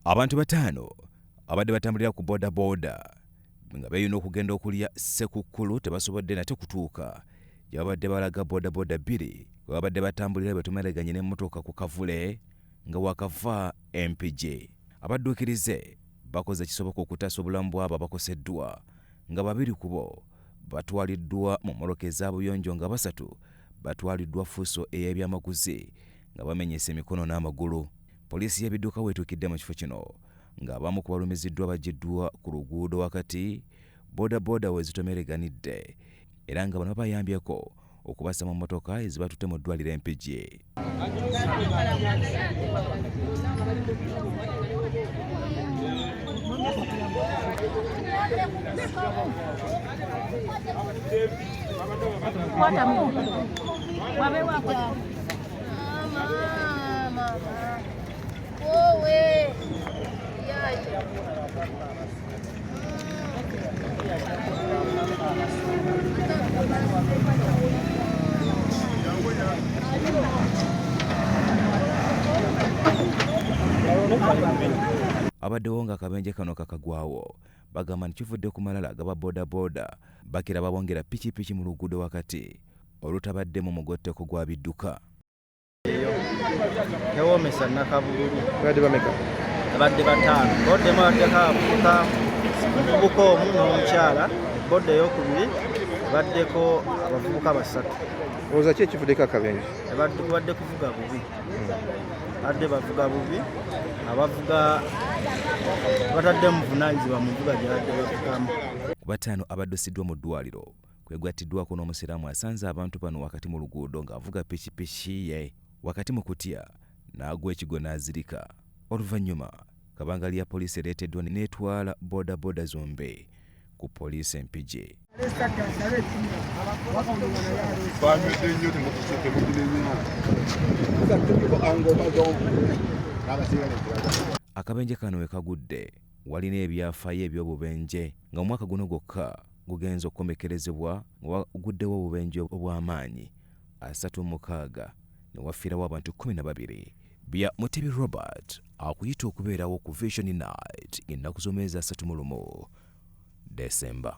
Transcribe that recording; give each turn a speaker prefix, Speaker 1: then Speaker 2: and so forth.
Speaker 1: Abantu bataano abadde batambulira ku bodaboda nga beeyuna okugenda okulya Ssekukkulu tebasobodde nate kutuuka gye babadde balaga bodaboda bbiri bwe babadde batambulira betumereganye n'emmotoka ku kavule nga wakava MPJ. Abadduukirize bakoze kisoboka okutaasa obulamu bw'abo abakoseddwa nga babiri ku bo batwaliddwa mu mmoloka ez'abuyonjo nga basatu batwaliddwa Fuso ey'ebyamaguzi nga bamenyese emikono n'amagulu. Poliisi y'ebidduka weetuukidde mu kifo kino ng'abamu ku balumiziddwa baggyiddwa ku luguudo wakati bodaboda we zitomereganidde era nga bano bayambyeko okubassa mu mmotoka ezibatutte mu ddwaliro MPJ. Abaddewo nga akabenje kano kakagwawo bagamba nti kivudde ku malala agaba bodaboda bakira babongera pikipiki mu luguudo wakati olutabaddemu mugotteko gwa bidduka.
Speaker 2: Yawomesa Nakabululu.
Speaker 3: Badde bameka?
Speaker 2: Badde bataano. Bodde baddeko abavubuka omuvubuka omu n'omukyala. Bodde ey'okubiri baddeko abavubuka basatu.
Speaker 3: Olowooza ki ekivuddeko akabenje?
Speaker 2: Badde kuvuga bubi. Badde bavuga bubi. Abavuga batadde mu buvunaanyizibwa mu mbuga gye badde bavugamu.
Speaker 1: Ku bataano abaddusiddwa mu ddwaliro kwegwattiddwako n'omusiraamu asanze abantu bano wakati mu luguudo ng'avuga pikipiki ye wakati mu kutya n'agwa ekigo n'azirika. Oluvannyuma kabangali ya poliisi ereeteddwa n'etwala bodaboda zombi ku poliisi MPJ. Akabenje kano we kagudde walina ebyafaayo eby'obubenje nga mu mwaka guno gwokka gugenza okukomekkerezebwa nga waguddewo obubenje obw'amaanyi 36 ne wafiirawo abantu 12. Bya Mutebi Robert akuyita okubeerawo ku Vision Night ennaku z'omwezi 31 December.